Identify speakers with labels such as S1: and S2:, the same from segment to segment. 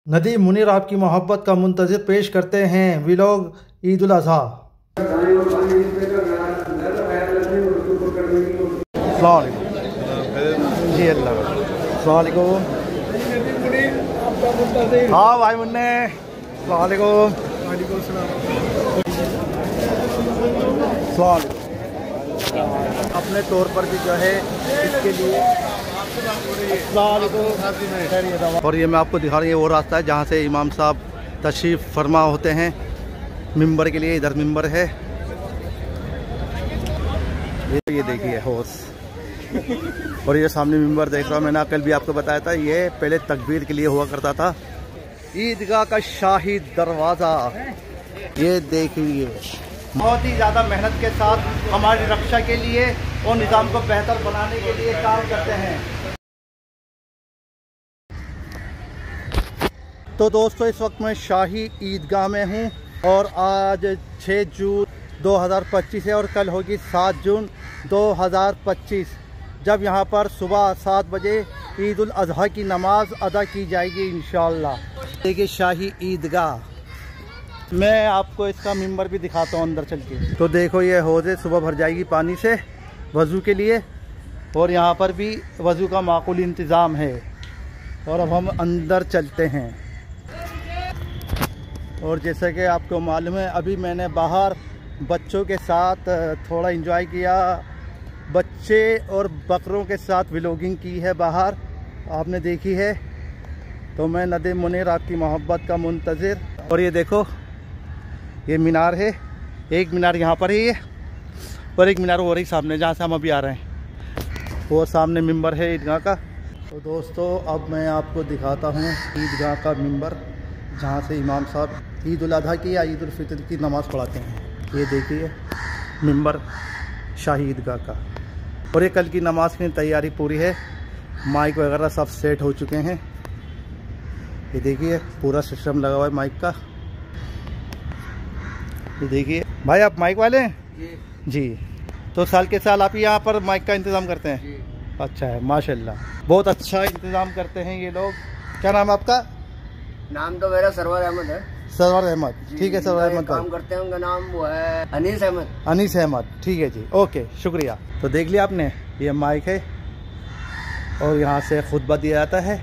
S1: नदीम मुनीर आपकी मोहब्बत का मुंतज़िर पेश करते हैं व्लॉग ईद उल अज़हा। जी अल्लाह। हाँ भाई मुन्ने, अपने तौर पर भी जो है इसके लिए। और ये मैं आपको दिखा रही हूँ वो रास्ता है जहाँ से इमाम साहब तशरीफ़ फरमा होते हैं मिंबर के लिए। इधर मिंबर है, ये देखिए हौस। और ये सामने मिंबर देख रहा हूँ। मैंने कल भी आपको बताया था ये पहले तकबीर के लिए हुआ करता था। ईदगाह का शाही दरवाज़ा ये देखिए, बहुत ही ज़्यादा मेहनत के साथ हमारी रक्षा के लिए और निज़ाम को बेहतर बनाने के लिए काम करते हैं। तो दोस्तों इस वक्त मैं शाही ईदगाह में हूँ और आज 6 जून 2025 है और कल होगी 7 जून 2025, जब यहाँ पर सुबह 7 बजे ईद उल अज़हा की नमाज अदा की जाएगी इंशाअल्लाह। देखिए शाही ईदगाह, मैं आपको इसका मिंबर भी दिखाता हूँ अंदर चल के। तो देखो ये हौज़े सुबह भर जाएगी पानी से वज़ू के लिए और यहाँ पर भी वज़ू का माकूल इंतज़ाम है। और अब हम अंदर चलते हैं। और जैसा कि आपको मालूम है अभी मैंने बाहर बच्चों के साथ थोड़ा एंजॉय किया, बच्चे और बकरों के साथ व्लॉगिंग की है बाहर, आपने देखी है। तो मैं नदीम मुनीर आपकी मोहब्बत का मुंतज़िर। और ये देखो ये मीनार है, एक मीनार यहाँ पर ही है और एक मीनार वो रही सामने जहाँ से हम अभी आ रहे हैं, वो सामने मिंबर है ईदगाह का। तो दोस्तों अब मैं आपको दिखाता हूँ ईदगाह का मिंबर जहाँ से इमाम साहब ईद उल अज़हा की या ईद उल फितर की नमाज़ पढ़ाते हैं। ये देखिए मिंबर शाही ईदगाह का। और ये कल की नमाज की तैयारी पूरी है, माइक वगैरह सब सेट हो चुके हैं। ये देखिए पूरा सिस्टम लगा हुआ है माइक का। ये देखिए भाई आप माइक वाले हैं जी। तो साल के साल आप यहाँ पर माइक का इंतज़ाम करते हैं जी। अच्छा है माशाल्लाह, बहुत अच्छा इंतज़ाम करते हैं ये लोग। क्या नाम है आपका?
S2: नाम तो मेरा सरवर अहमद है।
S1: सरवर अहमद, ठीक है सरवर अहमद
S2: काम करते हैं, उनका नाम वो है अनीस अहमद।
S1: अनीस अहमद, ठीक है जी, ओके शुक्रिया। तो देख लिया आपने, ये माइक है और यहाँ से खुतबा दिया जाता है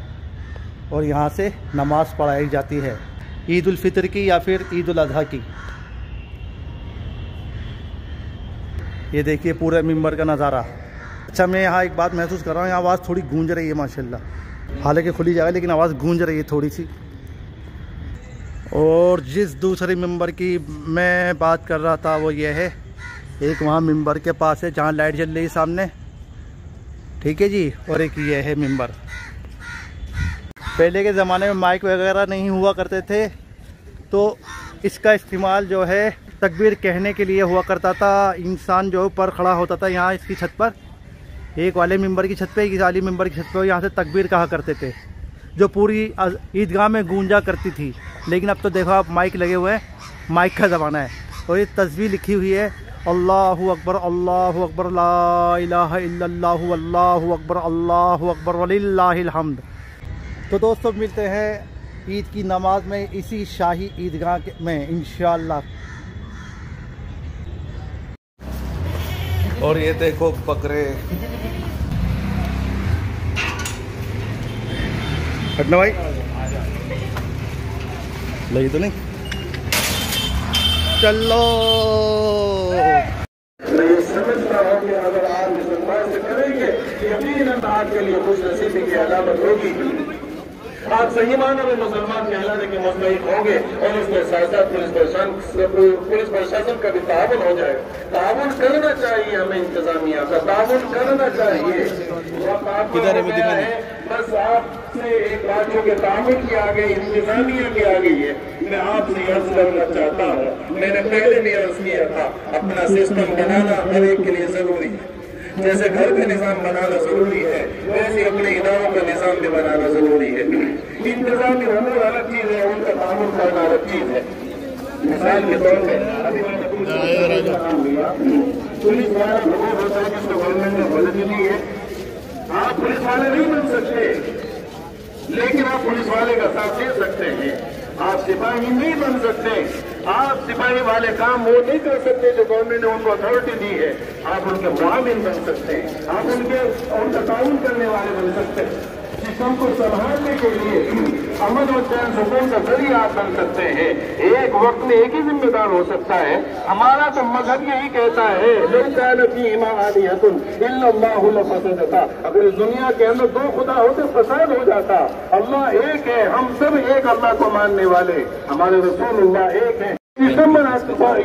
S1: और यहाँ से नमाज़ पढ़ाई जाती है ईद उल फितर की या फिर ईद उल अज़हा की। ये देखिए पूरे मिंबर का नज़ारा। अच्छा मैं यहाँ एक बात महसूस कर रहा हूँ, यहाँ आवाज़ थोड़ी गूंज रही है माशाल्लाह, हालांकि खुली जगह लेकिन आवाज़ गूंज रही है थोड़ी सी। और जिस दूसरे मिंबर की मैं बात कर रहा था वो ये है, एक वहाँ मिंबर के पास है जहाँ लाइट जल रही है सामने, ठीक है जी। और एक ये है मिंबर। पहले के ज़माने में माइक वगैरह नहीं हुआ करते थे तो इसका इस्तेमाल जो है तकबीर कहने के लिए हुआ करता था। इंसान जो ऊपर खड़ा होता था यहाँ इसकी छत पर, एक वाले मिंबर की छत पे एक वाली मिंबर की छत पे, यहाँ से तकबीर कहा करते थे जो पूरी ईदगाह में गूंजा करती थी। लेकिन अब तो देखो आप माइक लगे हुए हैं, माइक का ज़माना है। और ये तस्वीर लिखी हुई है अल्लाहु अकबर अल्लाहु अकबर ला इलाहा इल्लल्लाहु अल्लाहु अकबर वलिल्लाहिल हम्द। तो दोस्तों मिलते हैं ईद की नमाज में इसी शाही ईदगाह में इंशाअल्लाह। और ये देखो बकरे, हटना भाई, लगी तो नहीं, चलो।
S3: मैं ये समझता हूँ कि अगर आप मुसलमान से करेंगे यकीनन आपके लिए खुश नसीबी की अलामत होगी। आप सही मानो में मुसलमान कहलाने के मुस्तहिक होंगे और इसमें साथ साथ पुलिस प्रशासन का भी ताउन हो जाए। ताउन करना चाहिए, हमें इंतजामिया का ताउन करना चाहिए। बस आपसे एक राज्यों के ताउन की आ गई, इंतजामिया की आ गई है। मैं आपसे अर्ज करना चाहता हूँ, मैंने पहले भी अर्ज किया था, अपना सिस्टम बनाना हर एक के लिए जरूरी है। जैसे घर का निजाम बनाना जरूरी है वैसे अपने इदारों का निजाम भी बनाना जरूरी है। इंतजामी उमूर अलग चीज है, उनका तामुल करना अलग चीज है। मिसाल के तौर पर अभी मैंने पुलिस वाला लोगों होता है जिसको गवर्नमेंट ने मदद दी है। आप पुलिस वाले नहीं बन सकते, लेकिन आप पुलिस वाले का साथ दे सकते हैं। आप सिपाही नहीं बन सकते, आप सिपाही वाले काम वो नहीं कर सकते जो गवर्नमेंट ने उनको अथॉरिटी दी है। आप उनके मुआविन बन सकते हैं, आप उनका ताउन करने वाले बन सकते हैं। सिस्टम को संभालने के लिए अमन और चैन सुकून का जरिए आप बन सकते हैं। एक वक्त में एक ही जिम्मेदार हो सकता है। हमारा तो मजहब यही कहता है, अगर इस दुनिया के अंदर दो खुदा होते फसाद हो जाता। अल्लाह एक है, हम सब एक अल्लाह को मानने वाले, हमारे रसूलुल्लाह एक है।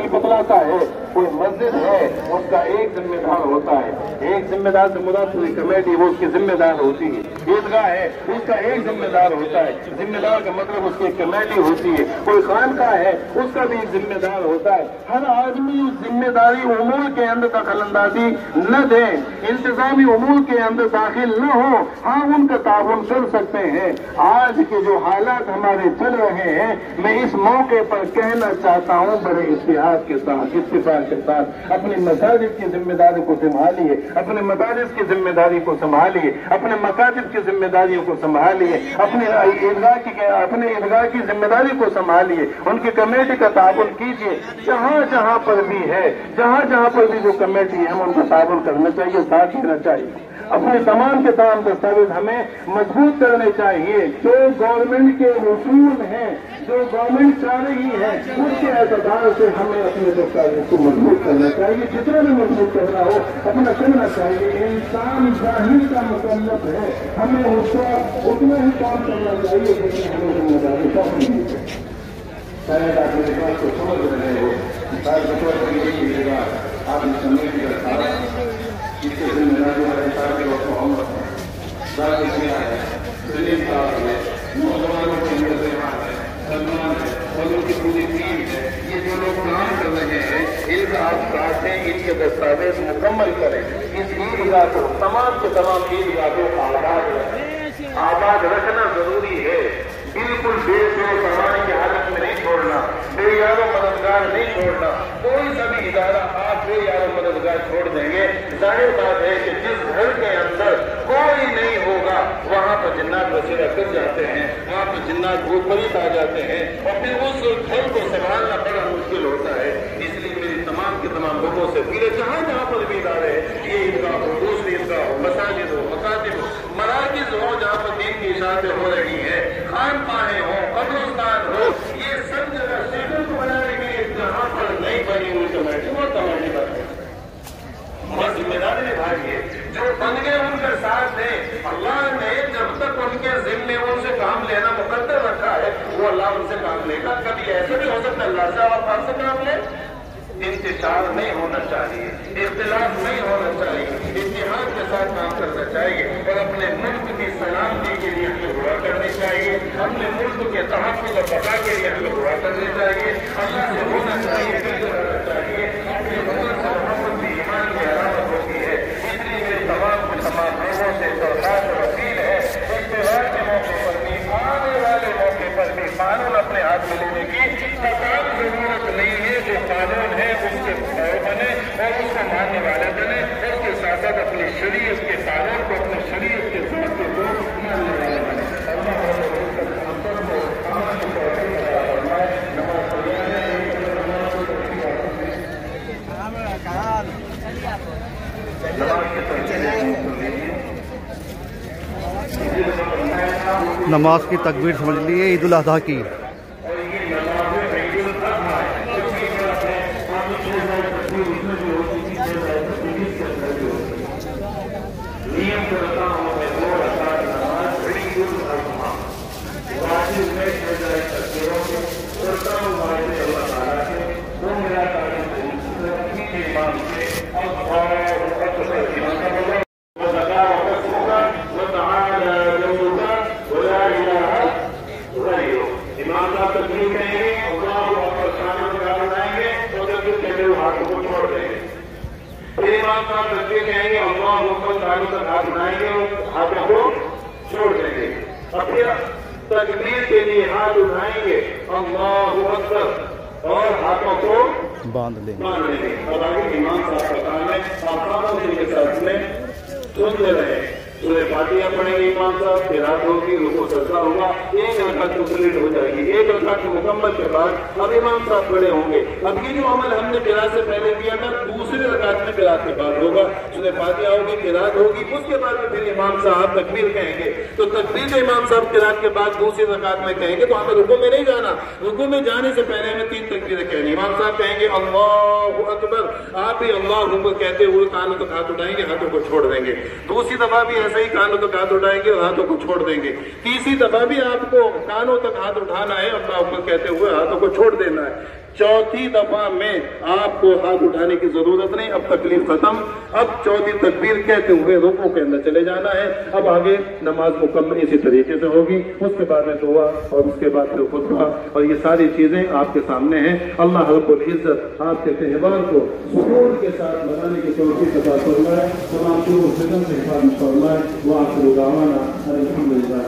S3: बतलाता है कोई मस्जिद है उसका एक जिम्मेदार होता है, एक जिम्मेदार से मुराद पूरी कमेटी वो उसकी जिम्मेदार होती है। ईदगाह है उसका एक जिम्मेदार होता है, जिम्मेदार का मतलब उसकी कमेटी होती है। कोई खानका है उसका भी एक जिम्मेदार होता है। हर आदमी उस जिम्मेदारी उमूर के अंदर दखल अंदाजी न दे, इंतजामी उमूर के अंदर दाखिल न हो, हाँ उनका ताउन कर सकते हैं। आज के जो हालात हमारे चल रहे हैं, मैं इस मौके पर कहना चाहता हूँ बड़े इत्तेहाद के साथ, इत्तेफाक के साथ अपनी मसाजिद की जिम्मेदारी को संभालिए, अपने मदारिस की जिम्मेदारी को संभालिए, अपने मकातिब की जिम्मेदारियों को संभालिए, अपने ईदगाह की जिम्मेदारी को संभालिए, उनकी कमेटी का ताउन कीजिए। जहाँ जहाँ पर भी है, जहाँ जहाँ पर भी जो कमेटी है, हम उनका ताउन करना चाहिए, साथ देना चाहिए। अपने तमाम के तमाम दस्तावेज हमें मजबूत करने चाहिए। जो गवर्नमेंट के उसूल हैं, जो गवर्नमेंट चाह रही है, उसके एतबार से हमें अपने दस्तावेज को मजबूत करना चाहिए। जितना भी मजबूत करना हो अपना करना चाहिए। इंसान जाहिर का मुकल्लफ है, हमें उसका उतना ही काम करना चाहिए जितनी हमें जिम्मेदारी सौंपी है। शायद आप मेरे बात को समझ रहे हो, आप इस कमेटी का इसके जिम्मेदारी वाले सारे मोहम्मद है, सलीम साहब है, नौजवानों को सलमान है और उनकी पूरी टीम है। ये जो लोग काम कर रहे हैं इनका आप साथ हैं, इनके दस्तावेज मुकम्मल करें। इस ईदगाह को तमाम के तमाम ईदगाह को आबाद रखना जरूरी है। बिल्कुल बेपरवाही की हालत में नहीं छोड़ना, बेयारो मददगार नहीं छोड़ना। कोई सा भी इदारा आप बेयारो मददगार छोड़ देंगे, जाहिर बात है कि जिस घर के अंदर कोई नहीं होगा वहां पर जिन्नात बसेरा कर जाते हैं, वहां पर जिन्नात भूतपरीत आ जाते हैं और फिर उस घर को संभालना बड़ा मुश्किल होता है। इसलिए मेरी तमाम के तमाम लोगों से पीले जहां जहां पर भी इदारे हैं, ये ईदगाह हो, दूसरी ईदगाह हो, मसाजिद हो, मकातिब हो, मराकिज हो, जहां पर दीन की इशारतें हो रही है, खान पाने हो, कब्रिस्तान हो, ये सब जगह सेटल को बनाने के लिए जहां पर नहीं बनी हुई कमेटी वो कमेटी बनाए, बहुत जिम्मेदारी निभाइए। जो बन गए उनके साथ दें। अल्लाह ने जब तक उनके जिम्मे उनसे काम लेना मुकद्दर रखा है, वो अल्लाह उनसे काम लेगा। कभी ऐसे भी हो सकता है अल्लाह से आप आपसे काम ले। इंतजार नहीं होना चाहिए, इख्तिलाफ नहीं होना चाहिए, इत्तेहाद के साथ काम करना चाहिए और अपने मुल्क की सलामती के लिए हमें दुआ करनी चाहिए, अपने मुल्क के तहफ़्फ़ुज़ और बक़ा के लिए हमें दुआ करनी चाहिए। अल्लाह से होना चाहिए, करना चाहिए। अपने मुल्क से मोहब्बत भी ईमान की अलामत होती है। इसलिए मेरे तमाम लोगों से दरख्वास्त और अपील है, इख्तिलाफ के मौके पर भी, आने वाले मौके पर भी कानून अपने हाथ में लेने की जरूरत नहीं है। जो कानून है उसके मुताबिक बने और उसको मानने वाले बने, उसके साथ साथ अपनी शरीयत के कानून को, अपने शरीयत के ज़ाब्ते को मानने वाले बने।
S1: नमाज की तकबीर समझ लिए ईद उल अज़हा की।
S3: हाथों को छोड़ देंगे, अपने तकबीर के लिए हाथ उठाएंगे, अल्लाहु अकबर, और हाथों को
S1: बांध लेंगे।
S3: और आगे इमाम साहब के साथ में सुनते रहे। सूरह फातिहा पढ़ेंगे इमाम साहब, क़िरात होगी, रुकू सजदा होगा, एक रकात कंप्लीट हो जाएगी। एक रकात मुकम्मल के बाद अब इमाम साहब खड़े होंगे। अब ये जो अमल हमने क़िरात से पहले किया था, दूसरी रकात में क़िरात के बाद होगा। सूरह फातिहा होगी, क़िरात होगी, उसके बाद में फिर इमाम साहब तकबीर कहेंगे। तो तकबीर जो इमाम साहब क़िरात के बाद दूसरी रकात में कहेंगे तो हमें रुकू में नहीं जाना। रुकू में जाने से पहले हमें 3 तकबीरें कहनी। इमाम साहब कहेंगे अल्लाहु अकबर, आप भी अल्लाहु अकबर कहते हुए कानों तक हाथ उठाएंगे, हाथों को छोड़ देंगे। दूसरी दफा भी ऐसे ही कानों तक हाथ उठाएंगे और हाथों को छोड़ देंगे। तीसरी दफा भी आपको कानों तक हाथ उठाना है, अल्लाहु अकबर कहते हुए हाथों को छोड़ देना है। चौथी दफा में आपको हाथ उठाने की जरूरत नहीं, अब तकलीफ खत्म। अब चौथी तकबीर कहते हुए रुकू के अंदर चले जाना है। अब आगे नमाज मुकम्मल इसी तरीके से होगी, उसके बाद में दुआ और उसके बाद फिर खुतबा, और ये सारी चीजें आपके सामने हैं। अल्लाह रब्बुल इज्जत आपके त्योहार को सुकून के साथ मनाने की तौफीक अता फरमाए, तमाम शुरू फितन से हिफाजत फरमाए। व आखिर दावाना अल्हम्दुलिल्लाह।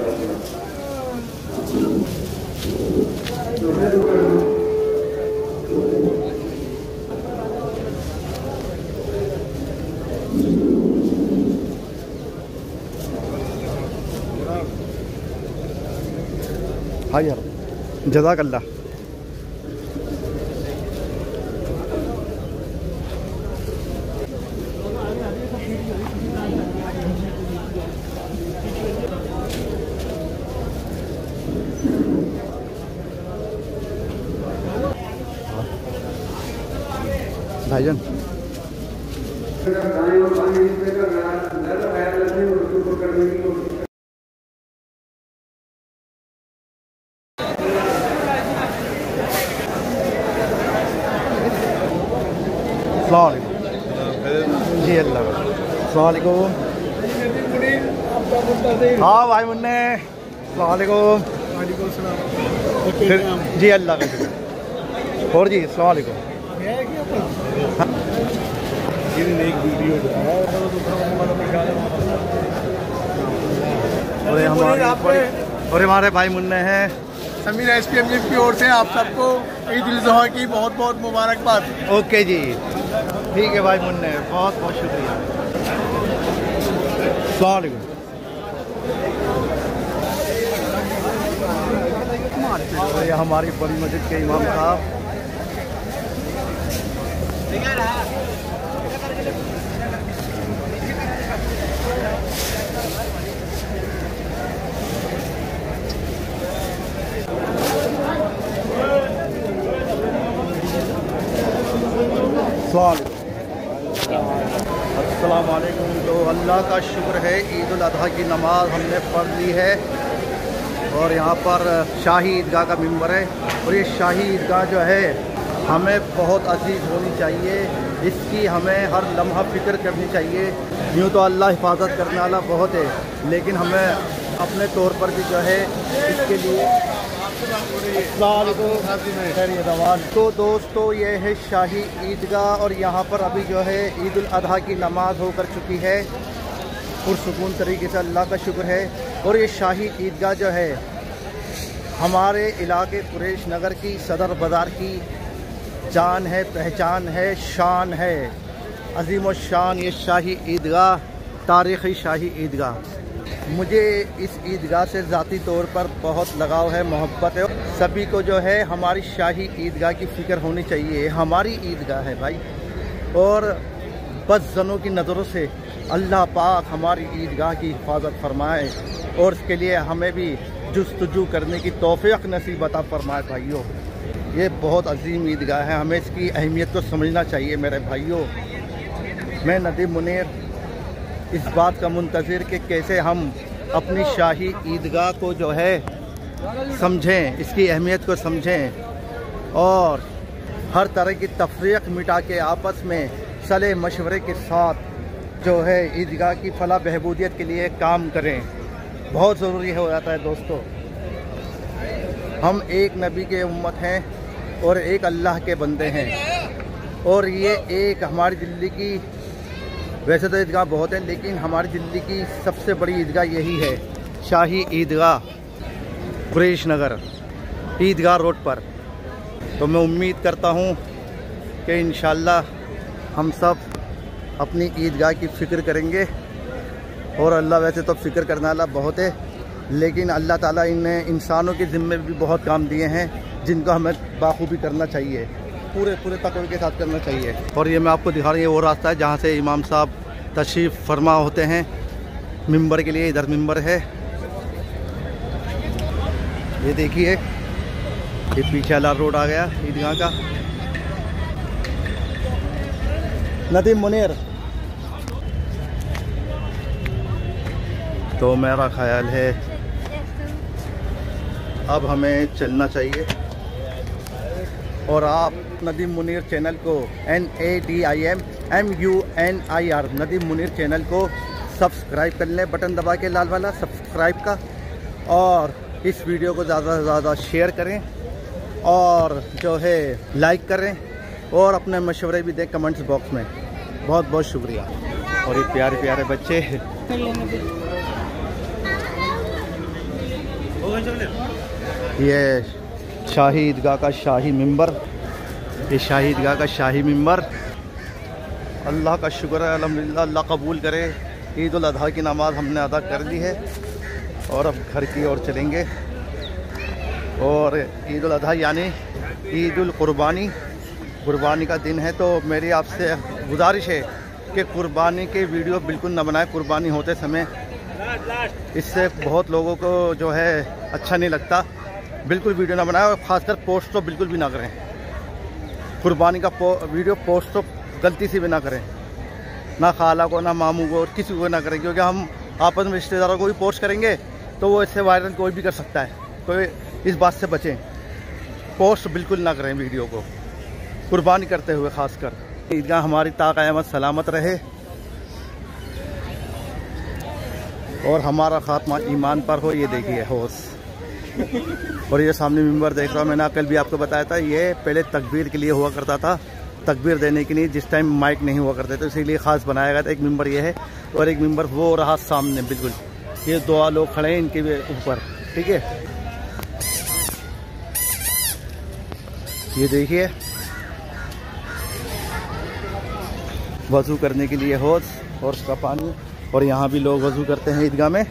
S1: हाँ यार, जज़ाकल्लाह। भाईजान जी, अल्लाह अस्सलामुअलैकुम। हाँ भाई मुन्ने, अस्सलामुअलैकुम। जी अल्लाह का शुक्र। और जी अस्सलामुअलैकुम। एक वीडियो और हमारे भाई मुन्ने हैं।
S4: समीर SPMG की ओर से आप सबको ईद उल ज़ुहा की बहुत बहुत मुबारकबाद।
S1: ओके जी, ठीक है भाई मुन्ने, बहुत बहुत शुक्रिया। अस्सलाम वालेकुम। ये हमारी बड़ी मस्जिद के इमाम साहब। अस्सलाम वालेकुम। तो अल्लाह का शुक्र है, ईद उल अज़हा की नमाज़ हमने पढ़ ली है और यहाँ पर शाही ईदगाह का मिंबर है। और ये शाही ईदगाह जो है हमें बहुत अजीज़ होनी चाहिए, इसकी हमें हर लम्हा फ़िक्र करनी चाहिए। यूँ तो अल्लाह हिफाजत करने वाला बहुत है, लेकिन हमें अपने तौर पर भी जो है इसके लिए। तो दोस्तों ये है शाही ईदगाह और यहाँ पर अभी जो है ईद उल अज़हा की नमाज़ होकर चुकी है पुरसुकून तरीके से, अल्लाह का शुक्र है। और ये शाही ईदगाह जो है हमारे इलाके कुरैश नगर की सदर बाज़ार की जान है, पहचान है, शान है, अजीम व शान ये शाही ईदगाह, तारीख़ी शाही ईदगाह। मुझे इस ईदगाह से ज़ाती तौर पर बहुत लगाव है, मोहब्बत है। सभी को जो है हमारी शाही ईदगाह की फ़िक्र होनी चाहिए। हमारी ईदगाह है भाई, और बदज़नों की नज़रों से अल्लाह पाक हमारी ईदगाह की हिफाजत फरमाए और इसके लिए हमें भी जुस्तजू करने की तौफ़ीक़ नसीब अता फरमाए। भाइयों ये बहुत अजीम ईदगाह है, हमें इसकी अहमियत को समझना चाहिए मेरे भाइयों। मैं नदीम मुनीर इस बात का मुंतज़िर कि कैसे हम अपनी शाही ईदगाह को जो है समझें, इसकी अहमियत को समझें और हर तरह की तफरीक़ मिटा के आपस में सलाह मशवरे के साथ जो है ईदगाह की फलाह बहबूदियत के लिए काम करें। बहुत ज़रूरी हो जाता है दोस्तों। हम एक नबी के उम्मत हैं और एक अल्लाह के बंदे हैं, और ये एक हमारी दिल्ली की, वैसे तो ईदगाह बहुत है लेकिन हमारी दिल्ली की सबसे बड़ी ईदगाह यही है, शाही ईदगाह कुरैश नगर ईदगाह रोड पर। तो मैं उम्मीद करता हूँ कि इंशाअल्लाह हम सब अपनी ईदगाह की फ़िक्र करेंगे और अल्लाह वैसे तो फ़िक्र करने वाला बहुत है, लेकिन अल्लाह ताला इन्हें इंसानों के ज़िम्मे भी बहुत काम दिए हैं जिनको हमें बाखूबी करना चाहिए, पूरे तकवे के साथ करना चाहिए। और ये मैं आपको दिखा रही हूँ वो रास्ता है जहाँ से इमाम साहब तशरीफ़ फरमा होते हैं मिंबर के लिए। इधर मिंबर है, ये देखिए, ये पीछे वाला रोड आ गया ईदगाह का। नदीम मुनीर, तो मेरा ख्याल है अब हमें चलना चाहिए। और आप नदीम मुनीर चैनल को NADIMMUNIR नदीम मुनीर चैनल को सब्सक्राइब कर लें, बटन दबा के लाल वाला सब्सक्राइब का, और इस वीडियो को ज़्यादा से ज़्यादा शेयर करें और जो है लाइक करें और अपने मशवरे भी दें कमेंट्स बॉक्स में। बहुत बहुत शुक्रिया। और ये प्यारे प्यारे बच्चे, ये शाही ईदगाह का शाही मिंबर, ये शाही ईदगाह का शाही मिंबर। अल्लाह का शुक्र है, अल्हम्दुलिल्लाह, अल्लाह कबूल करे। ईद उल अज़हा की नमाज़ हमने अदा कर ली है और अब घर की ओर चलेंगे। और ईद उल अज़हा यानी ईद उल कुर्बानी, कुर्बानी का दिन है, तो मेरी आपसे गुजारिश है कि कुर्बानी के वीडियो बिल्कुल ना बनाएं कुर्बानी होते समय। इससे बहुत लोगों को जो है अच्छा नहीं लगता। बिल्कुल वीडियो ना बनाएं और ख़ासकर पोस्ट तो बिल्कुल भी ना करें। कुर्बानी का वीडियो पोस्ट तो गलती से भी ना करें, ना खाला को, ना मामू को, किसी को ना करें, क्योंकि हम आपस में रिश्तेदारों को भी पोस्ट करेंगे तो वो इससे वायरल कोई भी कर सकता है। तो इस बात से बचें, पोस्ट बिल्कुल ना करें वीडियो को कुर्बानी करते हुए। ख़ासकर ईदगाह हमारी क़यामत सलामत रहे और हमारा ख़ात्मा ईमान पर हो। ये देखिए होश, और ये सामने मिंबर देख रहा हूँ, मैंने कल भी आपको बताया था, ये पहले तकबीर के लिए हुआ करता था, तकबीर देने के लिए, जिस टाइम माइक नहीं हुआ करते थे, इसीलिए ख़ास बनाया गया था। एक मिंबर ये है और एक मिंबर वो रहा सामने, बिल्कुल ये दो लोग खड़े हैं इनके ऊपर, ठीक है। ये देखिए वज़ू करने के लिए हौज और उसका पानी, और यहाँ भी लोग वज़ू करते हैं ईदगाह में।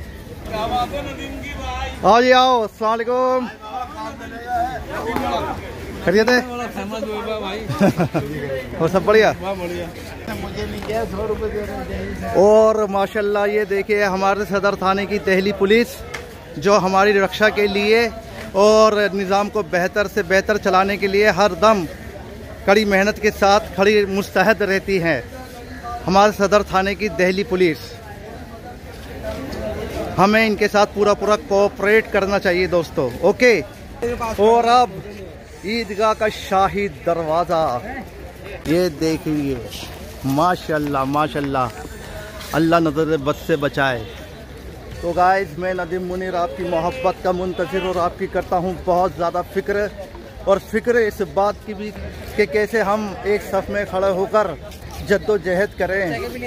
S1: आओ जी आओ, अस्सलाम वालेकुम, खैरियत है? और सब बढ़िया। और माशाल्लाह ये देखिए हमारे सदर थाने की दहली पुलिस जो हमारी रक्षा के लिए और निज़ाम को बेहतर से बेहतर चलाने के लिए हर दम कड़ी मेहनत के साथ खड़ी मुस्तैद रहती है। हमारे सदर थाने की दहली पुलिस, हमें इनके साथ पूरा कोऑपरेट करना चाहिए दोस्तों, ओके। और अब ईदगाह का शाही दरवाज़ा, ये देखिए माशाल्लाह माशाल्लाह, अल्लाह नज़र बद से बचाए। तो गाइस, मैं नदीम मुनीर आपकी मोहब्बत का मुंतज़िर और आपकी करता हूँ बहुत ज़्यादा फ़िक्र, और फ़िक्र इस बात की भी कि कैसे हम एक सफ़ में खड़े होकर जद्दोजहद करें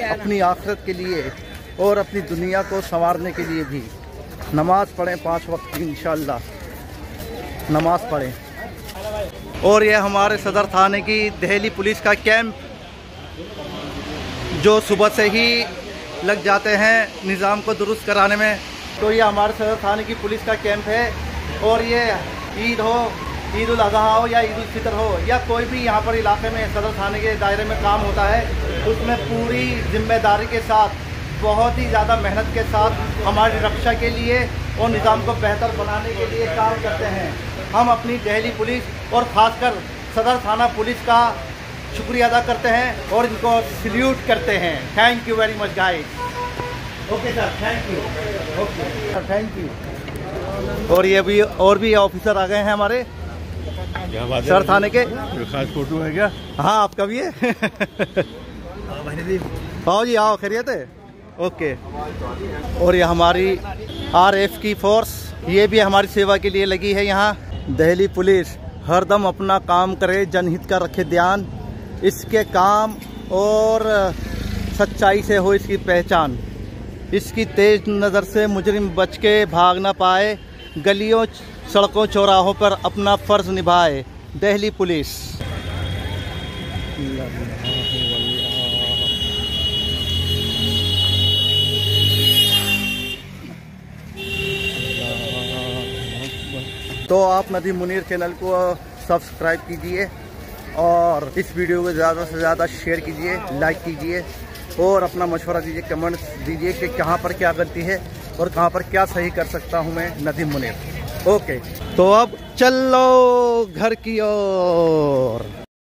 S1: अपनी आखिरत के लिए और अपनी दुनिया को संवारने के लिए भी। नमाज़ पढ़ें 5 वक्त की, इंशाअल्लाह नमाज़ पढ़ें। और ये हमारे सदर थाने की दहली पुलिस का कैंप जो सुबह से ही लग जाते हैं निज़ाम को दुरुस्त कराने में। तो ये हमारे सदर थाने की पुलिस का कैंप है, और ये ईद हो, ईद उल अज़हा हो या ईद उल फितर हो, या कोई भी यहाँ पर इलाके में सदर थाने के दायरे में काम होता है, उसमें पूरी जिम्मेदारी के साथ, बहुत ही ज़्यादा मेहनत के साथ हमारी रक्षा के लिए और निज़ाम को बेहतर बनाने के लिए काम करते हैं। हम अपनी दहली पुलिस और ख़ासकर सदर थाना पुलिस का शुक्रिया अदा करते हैं और इनको सल्यूट करते हैं। Thank you very much guys. Okay sir, thank you. Okay sir, thank you. और ये भी और भी ऑफिसर आ गए हैं हमारे सदर थाने के।
S5: खास फोटो है क्या?
S1: हाँ, आपका भी है। आओ जी आओ, खैरियत है? ओके। और ये हमारी RF की फोर्स, ये भी हमारी सेवा के लिए लगी है यहाँ। दहली पुलिस हरदम अपना काम करे, जनहित का रखे ध्यान, इसके काम और सच्चाई से हो इसकी पहचान, इसकी तेज नज़र से मुजरिम बच के भाग ना पाए, गलियों सड़कों चौराहों पर अपना फ़र्ज निभाए दहली पुलिस। तो आप नदीम मुनीर चैनल को सब्सक्राइब कीजिए और इस वीडियो को ज़्यादा से ज़्यादा शेयर कीजिए, लाइक कीजिए और अपना मशवरा दीजिए, कमेंट्स दीजिए कि कहाँ पर क्या गलती है और कहाँ पर क्या सही कर सकता हूँ मैं नदीम मुनीर। ओके, तो अब चलो घर की ओर।